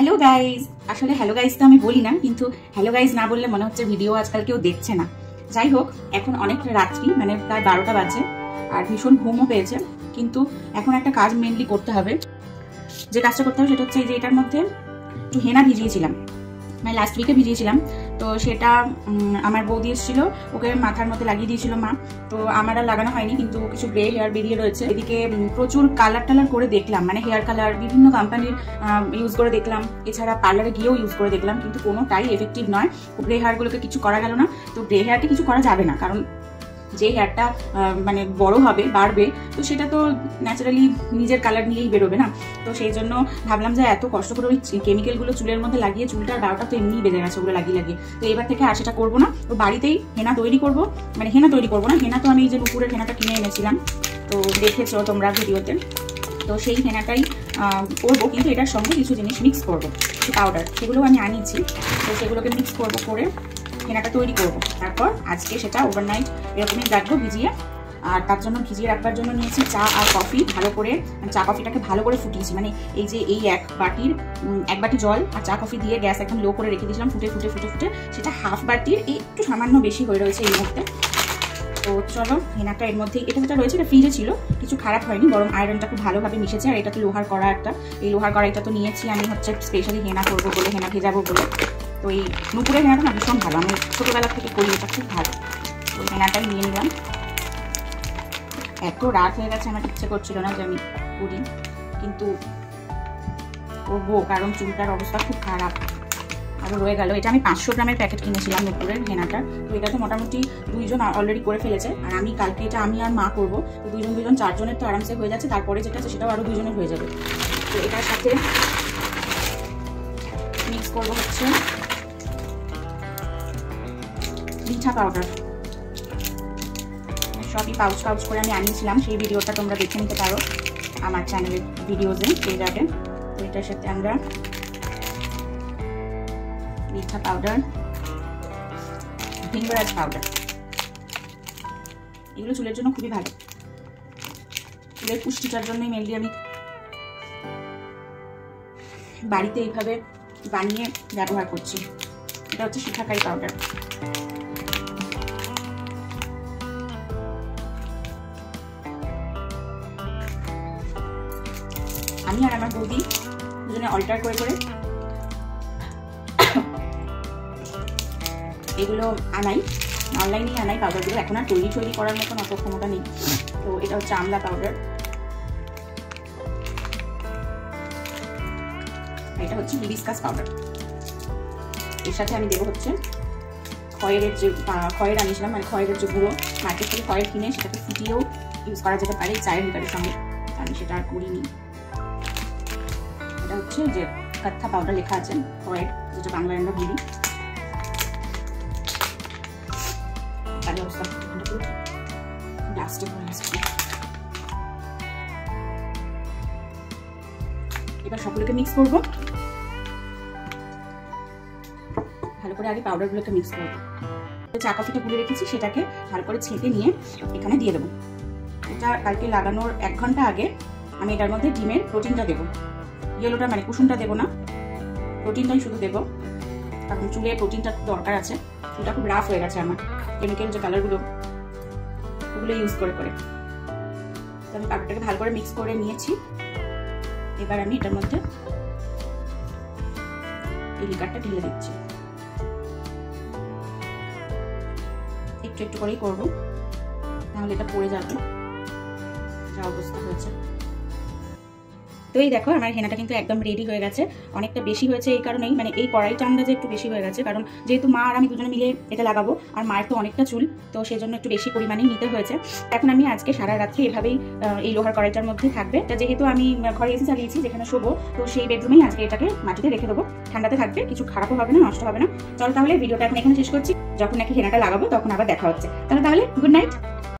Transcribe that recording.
Hello guys, আসলে hello guys তো আমি বলি না, কিন্তু হ্যালো গাইজ না বললে মনে হচ্ছে ভিডিও আজকাল কেউ দেখছে না। যাই হোক, এখন অনেক রাত্রি, মানে প্রায় 12টা বাজে, আর ভীষণ ঘুমও পেয়েছে। কিন্তু এখন একটা কাজ মেনলি করতে হবে। যে কাজটা করতে হবে সেটা হচ্ছে এই যে এটার মধ্যে একটু হেনা ভিজিয়েছিলাম, মানে লাস্ট উইকে ভিজিয়েছিলাম। তো সেটা আমার বৌদি এসেছিল, ওকে মাথার মধ্যে লাগিয়ে দিয়েছিল মা। তো আমার আর লাগানো হয়নি, কিন্তু কিছু গ্রে হেয়ার বেরিয়ে রয়েছে। এদিকে প্রচুর কালার টালার করে দেখলাম, মানে হেয়ার কালার বিভিন্ন কোম্পানির ইউজ করে দেখলাম, এছাড়া পার্লারে গিয়েও ইউজ করে দেখলাম, কিন্তু কোনোটাই এফেক্টিভ নয়। গ্রে হেয়ারগুলোকে কিছু করা গেল না। তো গ্রে হেয়ারকে কিছু করা যাবে না, কারণ যে হেয়ারটা মানে বড় হবে, বাড়বে, তো সেটা তো ন্যাচারালি নিজের কালার নিয়েই বেরোবে না। তো সেই জন্য ভাবলাম যে এত কষ্ট করে ওই কেমিক্যালগুলো চুলের মধ্যে লাগিয়ে চুলটার 12টা তো এমনিই বেঁধে গেছে ওগুলো লাগিয়ে লাগিয়ে। তো এবার থেকে আর সেটা করবো না, তো বাড়িতেই হেনা তৈরি করবো। মানে হেনা তৈরি করবো না, হেনা তো আমি এই যে নুপুরের হেনাটা কিনে এনেছিলাম, তো দেখেছো তোমরা ভিডিওতে। তো সেই হেনাটাই করবো, কিন্তু এটার সঙ্গে কিছু জিনিস মিক্স করবো, কিছু পাউডার, সেগুলো আমি আনিয়েছি। তো সেগুলোকে মিক্স করবো, করে হেনাটা তৈরি করবো। তারপর আজকে সেটা ওভারনাইট এরকমই রাখবো ভিজিয়ে। আর তার জন্য ভিজিয়ে রাখবার জন্য নিয়েছি চা আর কফি। ভালো করে চা কফিটাকে ভালো করে ফুটিয়েছি, মানে এই যে এই এক বাটি জল আর চা কফি দিয়ে গ্যাস একদম লো করে রেখে দিয়েছিলাম, ফুটে ফুটে ফুটে ফুটে সেটা হাফ বাটির একটু সামান্য বেশি হয়ে রয়েছে এই মুহূর্তে। তো চলো, হেনাটা এর মধ্যে, এটা যেটা রয়েছে এটা ফ্রিজে ছিল, কিছু খারাপ হয়নি, বরং আয়রনটা খুব ভালোভাবে মিশেছে। আর এটা তো লোহার কড়া একটা, এই লোহার কড়াইটা তো নিয়েছি আমি হচ্ছে স্পেশালি হেনা করবো বলে, হেনা ভেজাবো বলে। তো এই নুপুরের হেনাটা না ভীষণ ভালো, আমি ছোটোবেলা থেকে করি, এটা খুব ভালো। তো হেনাটাই নিয়ে নিলাম। এত রাত হয়ে গেছে, আমার ইচ্ছে করছিল না যে আমি করি, কিন্তু করবো, কারণ চুলটার অবস্থা খুব খারাপ। আরও রয়ে গেল। এটা আমি 500 গ্রামের প্যাকেট কিনেছিলাম নুপুরের হেনাটা। তো এটা তো মোটামুটি 2জন অলরেডি করে ফেলেছে, আর আমি কালকে এটা আমি আর মা করবো। তো 2জন 4জনের তো আরামসে হয়ে যাচ্ছে। তারপরে যেটা আছে সেটাও আরও 2জনের হয়ে যাবে। তো এটার সাথে মিক্স করবো হচ্ছে মিঠা পাউডার। সবই পাউচ পাউচ করে আমি আনিয়েছিলাম, সেই ভিডিওটা তোমরা দেখে নিতে পারো আমার চ্যানেলের ভিডিওতে পেয়ে যাবে। তো এটার সাথে আমরা মিঠা পাউডার, ভিঙ্গরাজ পাউডার, এগুলো চুলের জন্য খুবই ভালো, চুলের পুষ্টিটার জন্যই মেনলি আমি বাড়িতে এইভাবে বানিয়ে ব্যবহার করছি। এটা হচ্ছে শিখাকারি পাউডার। আমি আর আমার বৌদি দুজনে অল্টার করে করে এগুলো আনাই, অনলাইনেই আনাই পাউডারগুলো। এখন আর তৈরি করার মতন অত ক্ষমতা নেই। তো এটা হচ্ছে আমলা পাউডার, এটা হচ্ছে হিবিস্কাস পাউডার। এর সাথে আমি দেবো হচ্ছে খয়েরের যে খয়ের আনিয়েছিলাম, মানে খয়েরের যে গুঁড়ো, মার্কেট থেকে খয়ের কিনে সেটাকে ফুটিয়েও ইউজ করা যেতে পারে চায়ের লিকারের সঙ্গে, আমি সেটা আর করিনি। এটা হচ্ছে যে কাঠা পাউডার লেখা আছে, খয়ের, যেটা বাংলায় আমরা বলি। এবার সবগুলোকে মিক্স করবো ভালো করে। আগে পাউডারগুলোকে মিক্স করবো। চা কফিটা গুলে রেখেছি, সেটাকে ভালো করে ছেঁকে নিয়ে এখানে দিয়ে দেবো। এটা কালকে লাগানোর 1 ঘন্টা আগে আমি এটার মধ্যে ডিমের প্রোটিনটা দেবো। ইয়েলোটা মানে কুসুমটা দেবো না, প্রোটিনটাই শুধু দেবো, কারণ চুলে প্রোটিনটা দরকার আছে। চুলটা খুব রাফ হয়ে গেছে আমার, কেমিক্যাল যে কালারগুলো ওগুলো ইউজ করে করে। তো আমি পাউডারটাকে ভালো করে মিক্স করে নিয়েছি। এবার আমি এটার মধ্যে এই লিকারটা ঢেলে দিচ্ছি। একটু একটু করেই করবো, তাহলে এটা পড়ে যাবে, যা অবস্থা হয়েছে। তো এই দেখো, আমার হেনাটা কিন্তু একদম রেডি হয়ে গেছে। অনেকটা বেশি হয়েছে এই কারণেই, মানে এই কড়াইটা আন্দাজে একটু বেশি হয়ে গেছে, কারণ যেহেতু মা আর আমি দুজনে মিলে এটা লাগাবো, আর মায়ের তো অনেকটা চুল, তো সেই জন্য একটু বেশি পরিমাণেই নিতে হয়েছে। এখন আমি আজকে সারা রাত্রি এভাবেই এই লোহার কড়াইটার মধ্যে থাকবে। তা যেহেতু আমি ঘরে এসে চালিয়েছি যেখানে শোবো, তো সেই বেডরুমেই আজকে এটাকে মাটিতে রেখে দেবো, ঠান্ডাতে থাকবে, কিছু খারাপও হবে না, নষ্ট হবে না। চল তাহলে ভিডিওটা এখন এখানে শেষ করছি। যখন নাকি হেনাটা লাগাবো তখন আবার দেখা হচ্ছে। তাহলে গুড নাইট।